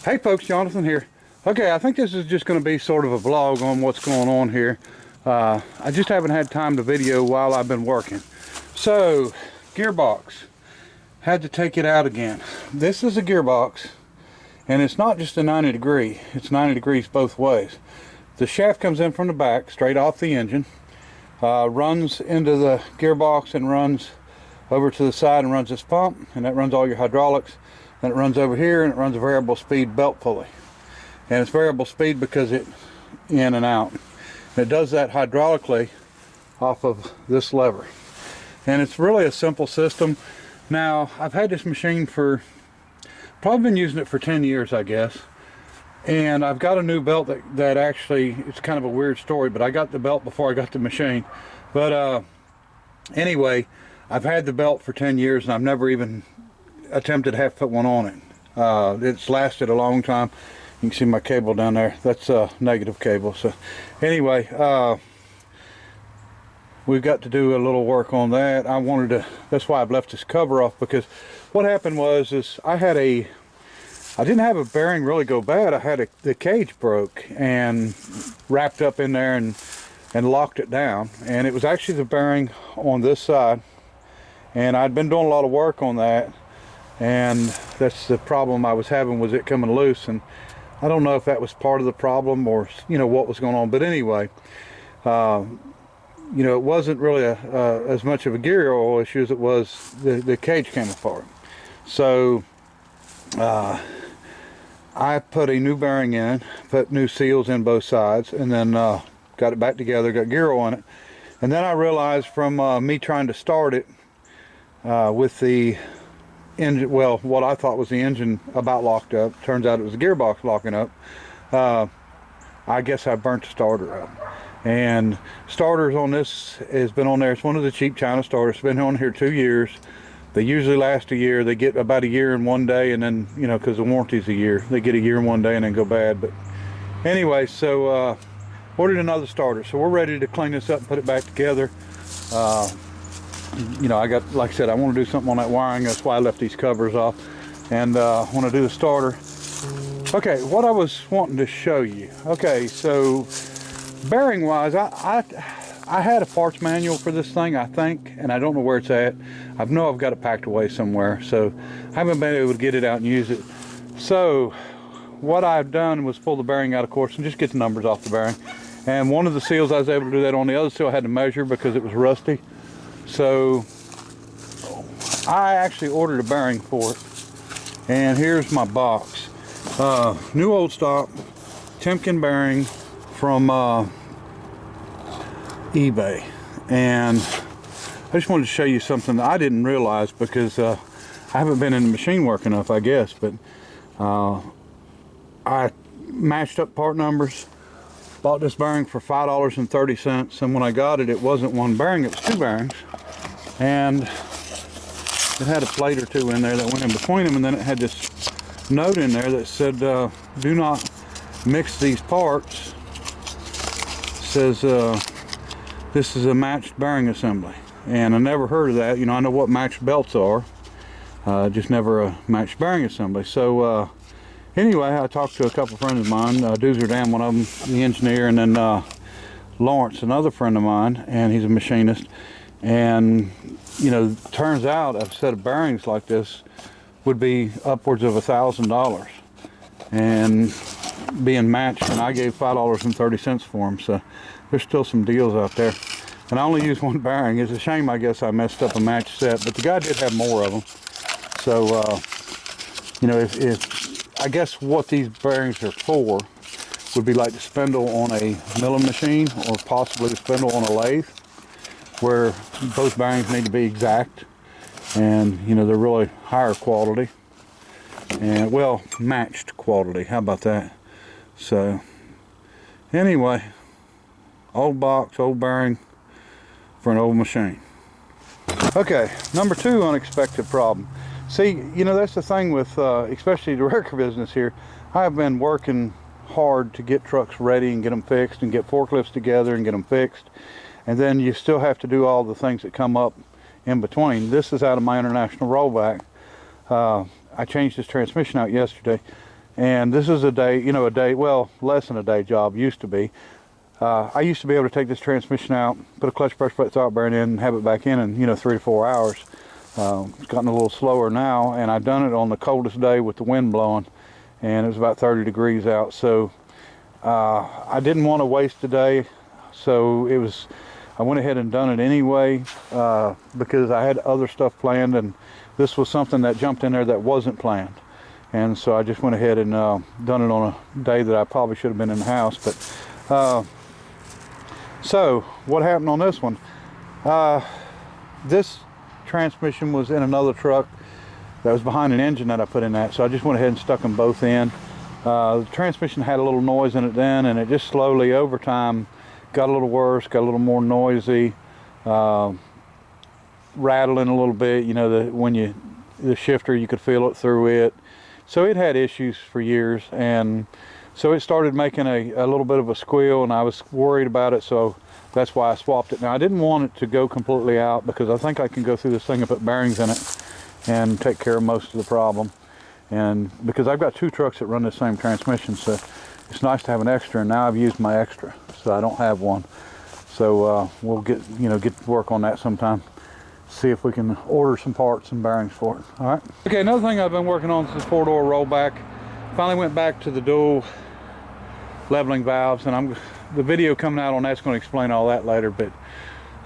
Hey folks, Jonathan here. Okay, I think this is just going to be sort of a vlog on what's going on here. I just haven't had time to video while I've been working. So, gearbox. Had to take it out again. This is a gearbox, and it's not just a 90 degree. It's 90 degrees both ways. The shaft comes in from the back, straight off the engine, runs into the gearbox and runs over to the side and runs this pump, and that runs all your hydraulics. Then it runs over here and it runs a variable speed belt pulley. And it's variable speed because it's in and out. And it does that hydraulically off of this lever. And it's really a simple system. Now, I've had this machine for, probably been using it for 10 years, I guess. And I've got a new belt that actually, it's kind of a weird story, but I got the belt before I got the machine. But anyway, I've had the belt for 10 years and I've never even attempted to have to put one on it. It's lasted a long time. You can see my cable down there. That's a negative cable. So anyway, we've got to do a little work on that. That's why I've left this cover off, because what happened was I didn't have a bearing really go bad. I had the cage broke and wrapped up in there and locked it down. And it was actually the bearing on this side. And I'd been doing a lot of work on that. And that's the problem I was having, was it coming loose. And I don't know if that was part of the problem or what was going on, but anyway, it wasn't really as much of a gear oil issue as it was the cage came apart. So I put a new bearing in, put new seals in both sides, and then got it back together, got gear oil on it. And then I realized from me trying to start it with the engine, well, what I thought was the engine about locked up, turns out it was the gearbox locking up. I guess I burnt the starter up. And starters on this has been on there. It's one of the cheap China starters. It's been on here 2 years. They usually last a year. They get about a year in one day, and then because the warranty's a year, they get a year in one day and then go bad. But anyway, so ordered another starter. So we're ready to clean this up and put it back together. I got, like I said, I want to do something on that wiring. That's why I left these covers off. And I want to do the starter. Okay, what I was wanting to show you. Okay, so bearing wise, I had a parts manual for this thing, I think, and I don't know where it's at. I know I've got it packed away somewhere, so I haven't been able to get it out and use it. So what I've done was pull the bearing out, of course, and just get the numbers off the bearing. And one of the seals, I was able to do that on. The other seal I had to measure because it was rusty. So I actually ordered a bearing for it, and here's my box. New old stock Timken bearing from eBay. And I just wanted to show you something that I didn't realize, because I haven't been in the machine work enough, I guess, but I matched up part numbers, bought this bearing for $5.30, and when I got it, it wasn't one bearing, it was two bearings. And it had a plate or two in there that went in between them, and then it had this note in there that said, do not mix these parts. It says this is a matched bearing assembly. And I never heard of that. I know what matched belts are, just never a matched bearing assembly. So anyway, I talked to a couple friends of mine, Doozer Dan, one of them, the engineer, and then Lawrence, another friend of mine, and he's a machinist. And turns out a set of bearings like this would be upwards of $1,000 and being matched, and I gave $5.30 for them. So there's still some deals out there. And I only used one bearing. It's a shame, I guess, I messed up a match set, but the guy did have more of them. So if I guess what these bearings are for would be like the spindle on a milling machine, or possibly the spindle on a lathe, where both bearings need to be exact, and they're really higher quality, and well, matched quality. How about that? So anyway, old box, old bearing for an old machine. Okay, number two unexpected problem. See, that's the thing with especially the wrecker business here. I've been working hard to get trucks ready and get them fixed, and get forklifts together and get them fixed. And then you still have to do all the things that come up in between. This is out of my international rollback. I changed this transmission out yesterday, And this is a day, you know, well, less than a day job, used to be. I used to be able to take this transmission out, put a clutch press plate throttle bearing in, and have it back in, you know, 3 to 4 hours. It's gotten a little slower now, and I've done it on the coldest day with the wind blowing, and it was about 30 degrees out. So I didn't want to waste a day, so I went ahead and done it anyway, because I had other stuff planned, and this was something that jumped in there that wasn't planned. And so I just went ahead and done it on a day that I probably should have been in the house. But so what happened on this one? This transmission was in another truck that was behind an engine that I put in that. So I just went ahead and stuck them both in. The transmission had a little noise in it then, and it just slowly over time got a little worse, got a little more noisy, rattling a little bit. You know, the shifter, you could feel it through it. So it had issues for years, and so it started making a little bit of a squeal, and I was worried about it, so that's why I swapped it. Now, I didn't want it to go completely out, because I think I can go through this thing and put bearings in it and take care of most of the problem. And because I've got 2 trucks that run the same transmission, so it's nice to have an extra, and now I've used my extra, so I don't have one. So we'll get to work on that sometime. See if we can order some parts and bearings for it. All right. Okay, another thing I've been working on is this 4-door rollback. Finally went back to the dual leveling valves, and the video coming out on that's going to explain all that later. But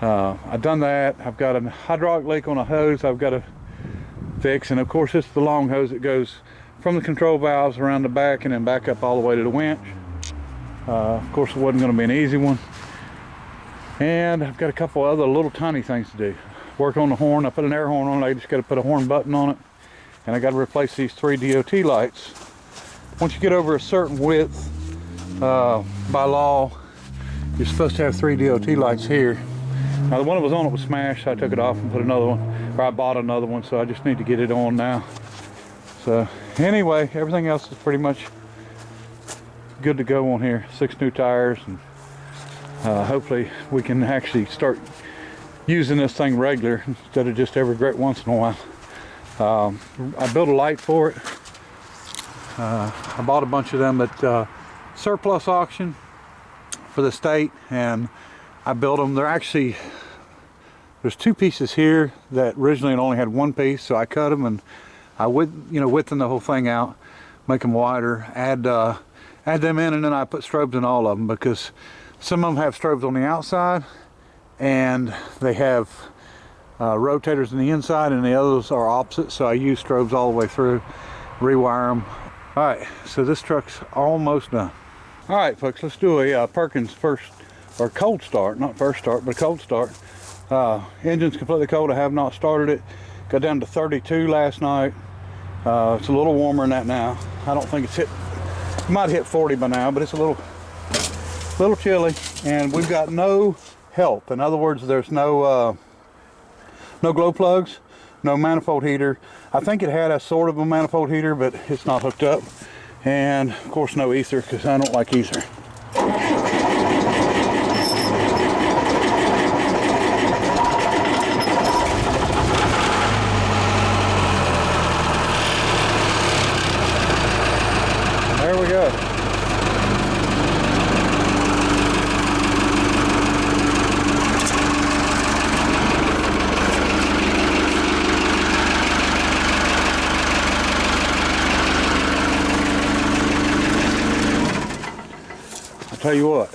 I've done that. I've got a hydraulic leak on a hose I've got to fix, and of course it's the long hose that goes from the control valves around the back and then back up all the way to the winch. Of course, it wasn't going to be an easy one. And I've got a couple other little tiny things to do. Work on the horn. I put an air horn on it. I just got to put a horn button on it, and I got to replace these 3 DOT lights. Once you get over a certain width, by law, you're supposed to have 3 DOT lights here. Now, the one that was on it was smashed, so I took it off and put another one, or I bought another one, so I just need to get it on now. So anyway, everything else is pretty much good to go on here. 6 new tires, and hopefully we can actually start using this thing regular instead of just every great once in a while. I built a light for it. I bought a bunch of them at surplus auction for the state, and I built them. There's 2 pieces here that originally only had 1 piece, so I cut them, and I widthened the whole thing out, make them wider, add them in, and then I put strobes in all of them, because some of them have strobes on the outside, and they have rotators on the inside, and the others are opposite, so I use strobes all the way through, rewire them. All right, so this truck's almost done. All right, folks, let's do a Perkins cold start, not first start, but cold start. Engine's completely cold. I have not started it. Got down to 32 last night. It's a little warmer than that now. I don't think it might hit 40 by now, but it's a little chilly, and we've got no help. In other words, there's no glow plugs, no manifold heater. I think it had a sort of a manifold heater, but it's not hooked up. And of course no ether, because I don't like ether. There we go. Tell you what,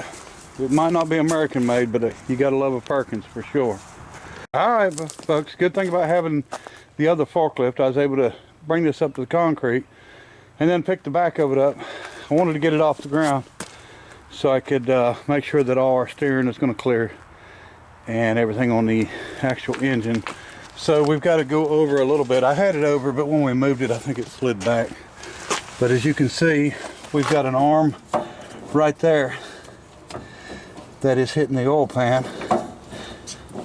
it might not be American made, but you gotta love a Perkins for sure. All right, folks, good thing about having the other forklift, I was able to bring this up to the concrete and then pick the back of it up. I wanted to get it off the ground so I could make sure that all our steering is going to clear and everything on the actual engine. So we've got to go over a little bit. I had it over, but when we moved it, I think it slid back. But as you can see, we've got an arm right there that is hitting the oil pan,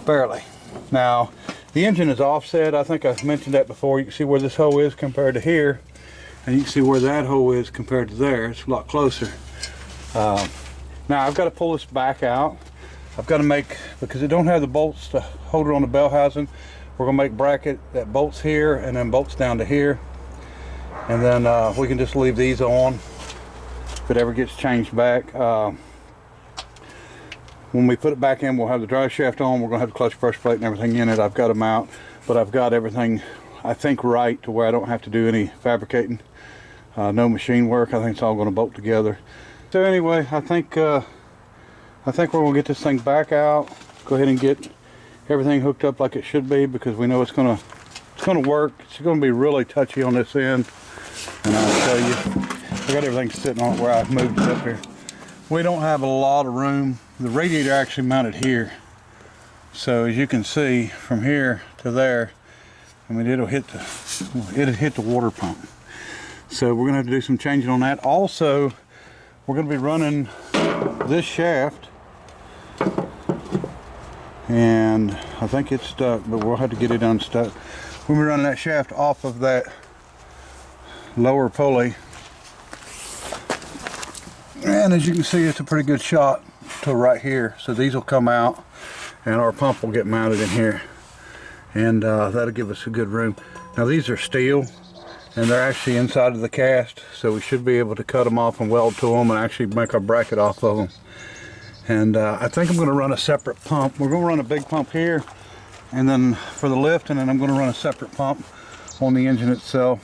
barely. Now, the engine is offset. I think I've mentioned that before. You can see where this hole is compared to here, and you can see where that hole is compared to there. It's a lot closer. Now I've got to pull this back out. I've got to make, because it don't have the bolts to hold it on the bell housing, we're going to make bracket that bolts here and then bolts down to here. and then we can just leave these on if it ever gets changed back. When we put it back in, we'll have the drive shaft on. We're going to have the clutch brush plate and everything in it. I've got them out, but I've got everything, I think, right to where I don't have to do any fabricating. No machine work. I think it's all going to bolt together. So anyway, I think we're going to get this thing back out. Go ahead and get everything hooked up like it should be, because we know it's going to work. It's going to be really touchy on this end, and I'll show you. I got everything sitting on it where I've moved it up here. We don't have a lot of room. The radiator actually mounted here, so as you can see from here to there, I mean, it'll hit the water pump. So we're gonna have to do some changing on that. Also, we're gonna be running this shaft, and I think it's stuck, but we'll have to get it unstuck. We'll be running that shaft off of that lower pulley. And as you can see, it's a pretty good shot to right here. So these will come out and our pump will get mounted in here. And that'll give us a good room. Now these are steel and they're actually inside of the cast. So we should be able to cut them off and weld to them and actually make our bracket off of them. And I think I'm going to run a separate pump. We're going to run a big pump here and then for the lift, and then I'm going to run a separate pump on the engine itself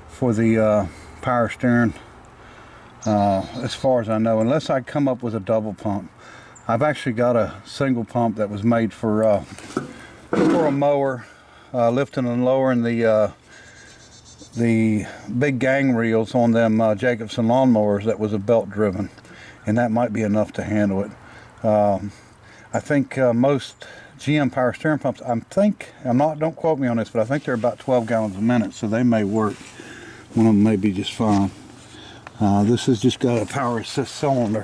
for the power steering. As far as I know, unless I come up with a double pump. I've actually got a single pump that was made for a mower, lifting and lowering the big gang reels on them Jacobson lawnmowers. That was a belt driven, and that might be enough to handle it. I think most GM power steering pumps, don't quote me on this, but I think they're about 12 gallons a minute, so they may work. One of them may be just fine. This has just got a power assist cylinder,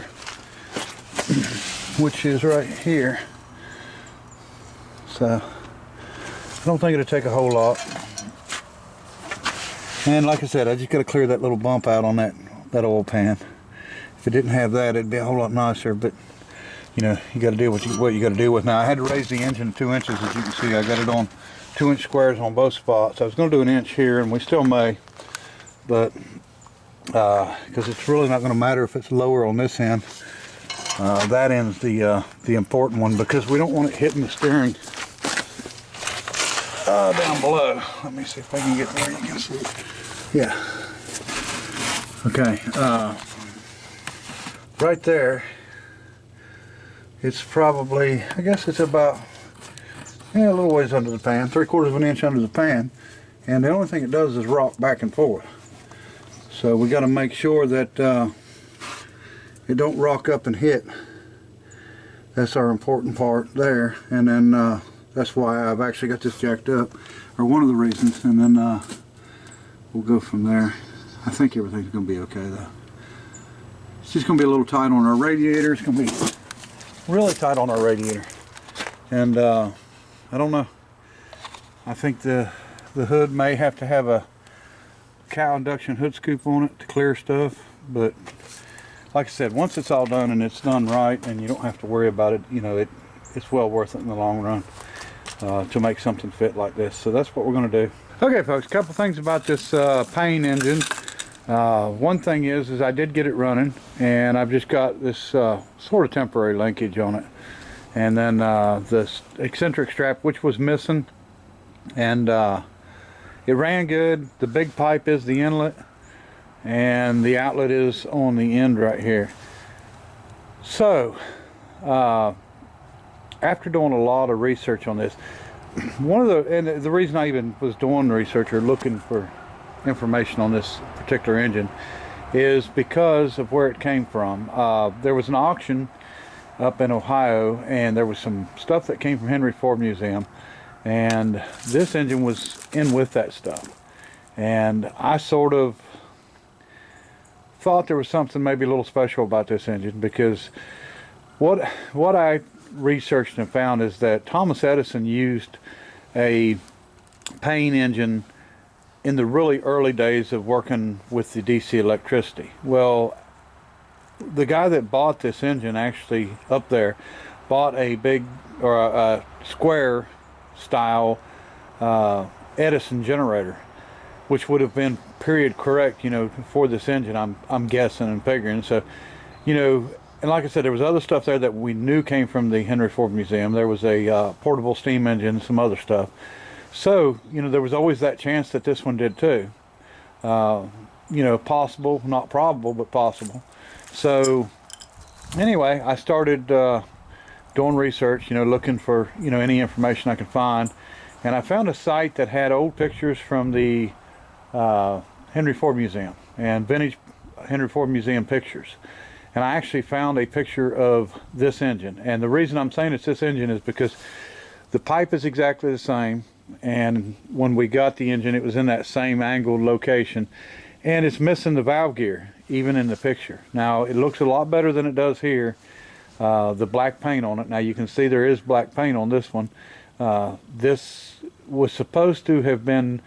which is right here. So I don't think it'll take a whole lot. And like I said, I just got to clear that little bump out on that oil pan. If it didn't have that, it'd be a whole lot nicer. But you know, you got to deal with what you got to deal with. Now I had to raise the engine 2 inches, as you can see. I got it on 2-inch squares on both spots. I was going to do an inch here, and we still may, but because it's really not going to matter if it's lower on this end. That end's the important one, because we don't want it hitting the steering down below. Let me see if I can get there. You can see. Yeah. Okay. Right there. It's probably, I guess it's about a little ways under the pan, 3/4 of an inch under the pan, and the only thing it does is rock back and forth. So we got to make sure that it don't rock up and hit. That's our important part there. And then that's why I've actually got this jacked up, or one of the reasons. And then we'll go from there. I think everything's going to be okay though. It's just going to be a little tight on our radiator. It's going to be really tight on our radiator. And I don't know. I think the hood may have to have a cow induction hood scoop on it to clear stuff, but like I said, once it's all done and it's done right and you don't have to worry about it, you know, it's well worth it in the long run to make something fit like this. So that's what we're going to do. Okay folks, a couple things about this Payne engine. One thing is I did get it running, and I've just got this sort of temporary linkage on it, and then this eccentric strap, which was missing, and it ran good. The big pipe is the inlet, and the outlet is on the end right here. So after doing a lot of research on this, and the reason I even was doing research or looking for information on this particular engine is because of where it came from. There was an auction up in Ohio, and there was some stuff that came from Henry Ford Museum, and this engine was in with that stuff, and I sort of thought there was something maybe a little special about this engine, because what I researched and found is that Thomas Edison used a Payne engine in the really early days of working with the DC electricity. Well, the guy that bought this engine actually up there bought a big, or a square style Edison generator, which would have been period correct, you know, for this engine. I'm guessing and figuring. So, you know, and like I said, there was other stuff there that we knew came from the Henry Ford Museum. There was a portable steam engine, some other stuff. So, you know, there was always that chance that this one did too. You know, possible, not probable, but possible. So anyway, I started doing research, you know, looking for, you know, any information I could find. And I found a site that had old pictures from the Henry Ford Museum and vintage Henry Ford Museum pictures. And I actually found a picture of this engine. And the reason I'm saying it's this engine is because the pipe is exactly the same. And when we got the engine, it was in that same angled location. And it's missing the valve gear, even in the picture. Now, it looks a lot better than it does here. The black paint on it. Now, you can see there is black paint on this one. This was supposed to have been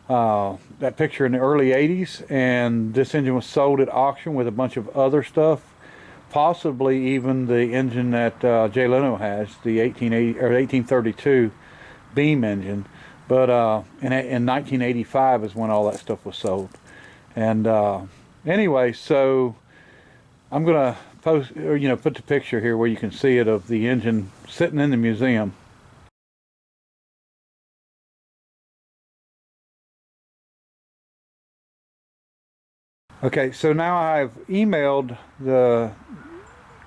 that picture in the early 80s, and this engine was sold at auction with a bunch of other stuff, possibly even the engine that Jay Leno has, the 1880 or 1832 Beam engine. But in 1985 is when all that stuff was sold. And anyway, so I'm gonna post, or you know, put the picture here where you can see it of the engine sitting in the museum. Okay, so now I've emailed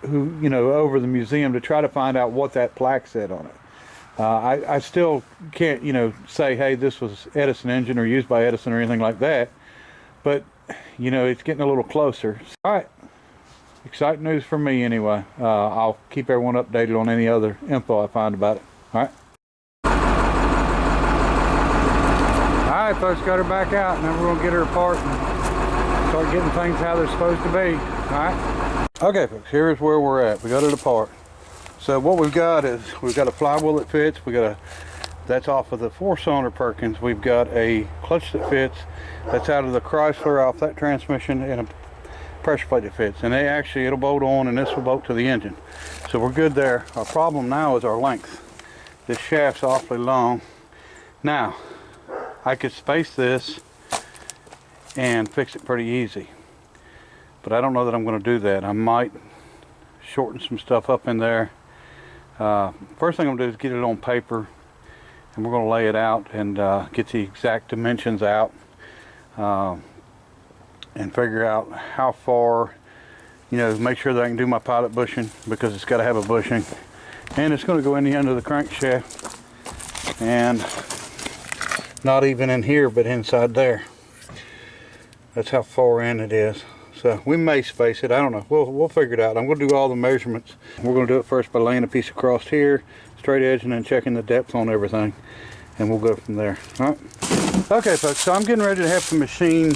over the museum to try to find out what that plaque said on it. I still can't, you know, say, hey, this was Edison engine or used by Edison or anything like that. But, you know, it's getting a little closer. All right, exciting news for me anyway. I'll keep everyone updated on any other info I find about it. All right. All right, folks, got her back out. Now we're going to get her apart and start getting things how they're supposed to be. All right. Okay, folks, here's where we're at. We got it apart. So what we've got is we've got a flywheel that fits. We got that's off of the 4-cylinder Perkins. We've got a clutch that fits. That's out of the Chrysler off that transmission, and a pressure plate that fits. And it'll bolt on, and this will bolt to the engine. So we're good there. Our problem now is our length. This shaft's awfully long. Now, I could space this and fix it pretty easy. But I don't know that I'm going to do that. I might shorten some stuff up in there. First thing I'm going to do is get it on paper, and we're going to lay it out and get the exact dimensions out and figure out how far, you know, make sure that I can do my pilot bushing, because it's got to have a bushing, and it's going to go in the end of the crankshaft, and not even in here but inside there. That's how far in it is. So we may space it, I don't know. We'll figure it out. I'm going to do all the measurements. We're going to do it first by laying a piece across here, straight edge, and then checking the depth on everything, and we'll go from there. All right. Okay, folks, so I'm getting ready to have to machine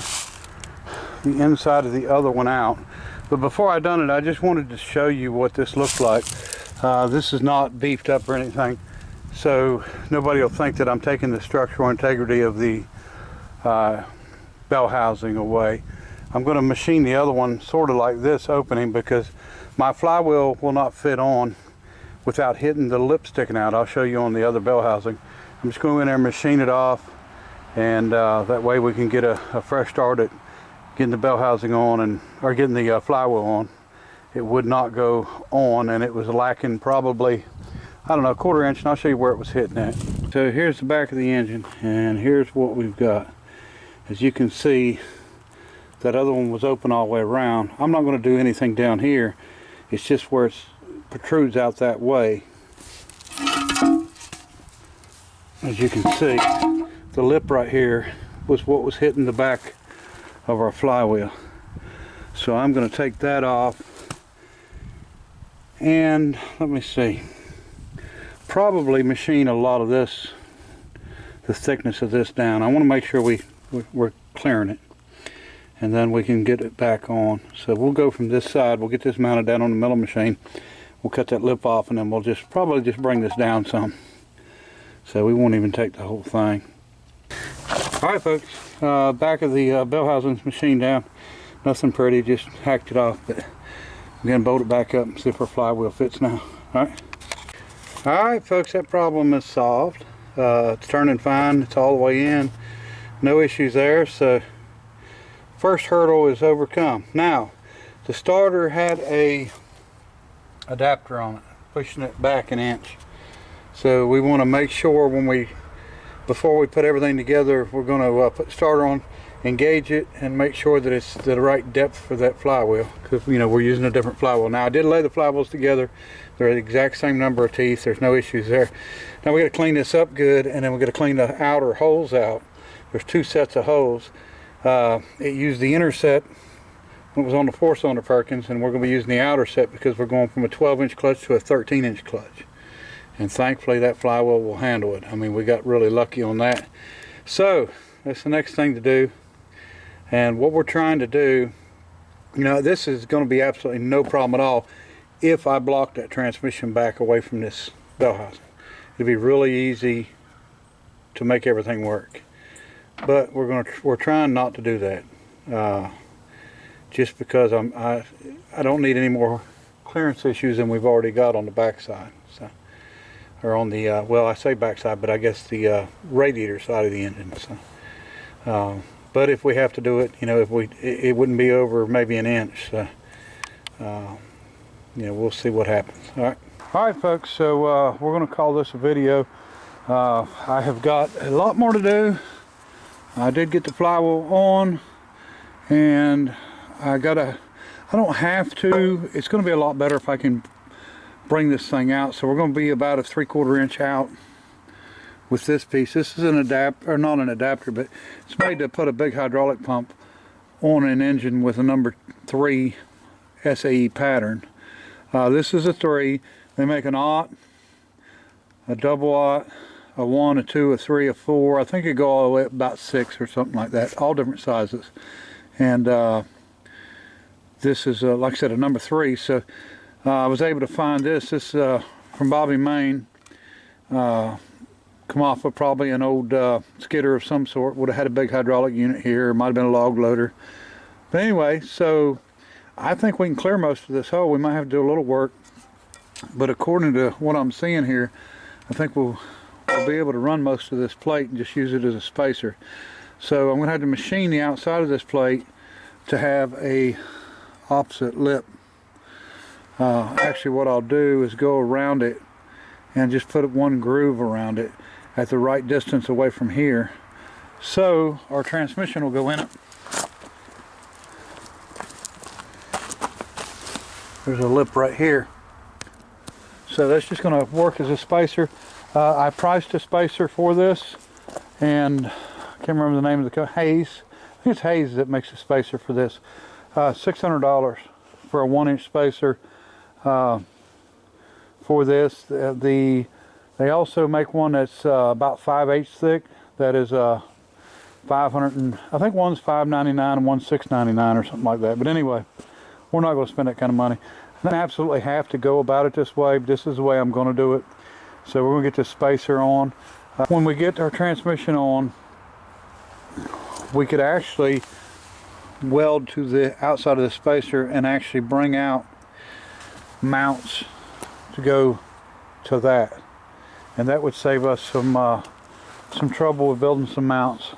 the inside of the other one out. But before I done it, I just wanted to show you what this looks like. This is not beefed up or anything, so nobody will think that I'm taking the structural integrity of the bell housing away. I'm going to machine the other one sort of like this opening, because my flywheel will not fit on without hitting the lip sticking out. I'll show you on the other bell housing. I'm just going to go in there and machine it off, and that way we can get a fresh start at getting the bell housing on, or getting the flywheel on. It would not go on, and it was lacking probably, I don't know, 1/4 inch, and I'll show you where it was hitting at. So here's the back of the engine, and here's what we've got. As you can see, that other one was open all the way around. I'm not going to do anything down here. It's just where it protrudes out that way. As you can see, the lip right here was what was hitting the back of our flywheel. So I'm going to take that off, and let me see, probably machine a lot of this, the thickness of this down. I want to make sure we're clearing it, and then we can get it back on. So we'll go from this side, we'll get this mounted down on the milling machine, we'll cut that lip off, and then we'll probably just bring this down some. So we won't even take the whole thing. Alright, folks, back of the bell housing's machined down. Nothing pretty, just hacked it off, but I'm going to bolt it back up and see if our flywheel fits now. Alright, folks, that problem is solved. It's turning fine, it's all the way in. No issues there, so first hurdle is overcome. Now, the starter had a adapter on it, pushing it back an inch. So we want to make sure before we put everything together, we're going to put the starter on, engage it, and make sure that it's the right depth for that flywheel, because we're using a different flywheel. Now, I did lay the flywheels together. They're the exact same number of teeth. There's no issues there. Now we got to clean this up good, and then we got to clean the outer holes out. There's 2 sets of holes. It used the inner set when it was on the 4-cylinder Perkins, and we're going to be using the outer set because we're going from a 12-inch clutch to a 13-inch clutch. And thankfully that flywheel will handle it. I mean, we got really lucky on that. So that's the next thing to do. And what we're trying to do, this is going to be absolutely no problem at all if I block that transmission back away from this bell housing. It'd be really easy to make everything work. But we're trying not to do that. Just because I don't need any more clearance issues than we've already got on the backside. Or on the well, I say backside, but I guess the radiator side of the engine. So, but if we have to do it, it wouldn't be over maybe an inch. So, we'll see what happens. All right, folks. So we're going to call this a video. I have got a lot more to do. I did get the flywheel on, and I don't have to. It's going to be a lot better if I can bring this thing out. So we're going to be about a 3/4 inch out with this piece. This is an adapter, or not an adapter, but it's made to put a big hydraulic pump on an engine with a number 3 SAE pattern. This is a 3. They make an aught, a double aught, a 1, a 2, a 3, a 4. I think it go all the way up about 6 or something like that. All different sizes. And this is, like I said, a number 3. So I was able to find this. This from Bobby, Maine. Come off of probably an old skidder of some sort. Would have had a big hydraulic unit here. Might have been a log loader. But anyway, so I think we can clear most of this hole. We might have to do a little work. But according to what I'm seeing here, I think we'll be able to run most of this plate and just use it as a spacer. So I'm going to have to machine the outside of this plate to have a opposite lip. Actually what I'll do is go around it and just put one groove around it at the right distance away from here, so our transmission will go in it. There's a lip right here, so that's just going to work as a spacer. I priced a spacer for this, and I can't remember the name of the company. Hayes. I think it's Hayes that makes a spacer for this. $600 for a 1-inch spacer. For this, they also make one that's about 5/8 thick. That is 500, and I think one's $5.99 and one's $6.99 or something like that. But anyway, we're not going to spend that kind of money. I don't absolutely have to go about it this way, but this is the way I'm going to do it. So we're going to get this spacer on. When we get our transmission on, we could actually weld to the outside of the spacer and actually bring out mounts to go to that, and that would save us some trouble with building some mounts.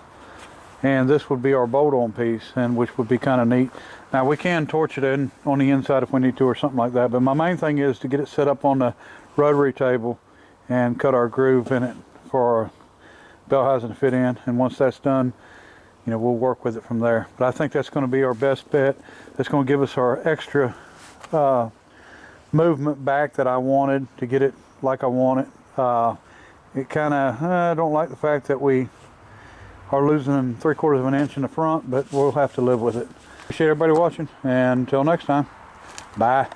And this would be our bolt-on piece, and which would be kind of neat. Now we can torch it in on the inside if we need to or something like that, but my main thing is to get it set up on the rotary table and cut our groove in it for our bell housing to fit in. And once that's done, we'll work with it from there. But I think that's going to be our best bet. That's going to give us our extra movement back that I wanted to get it like I want it. It kind of, I don't like the fact that we are losing 3/4 of an inch in the front, but we'll have to live with it. Appreciate everybody watching, and until next time, bye.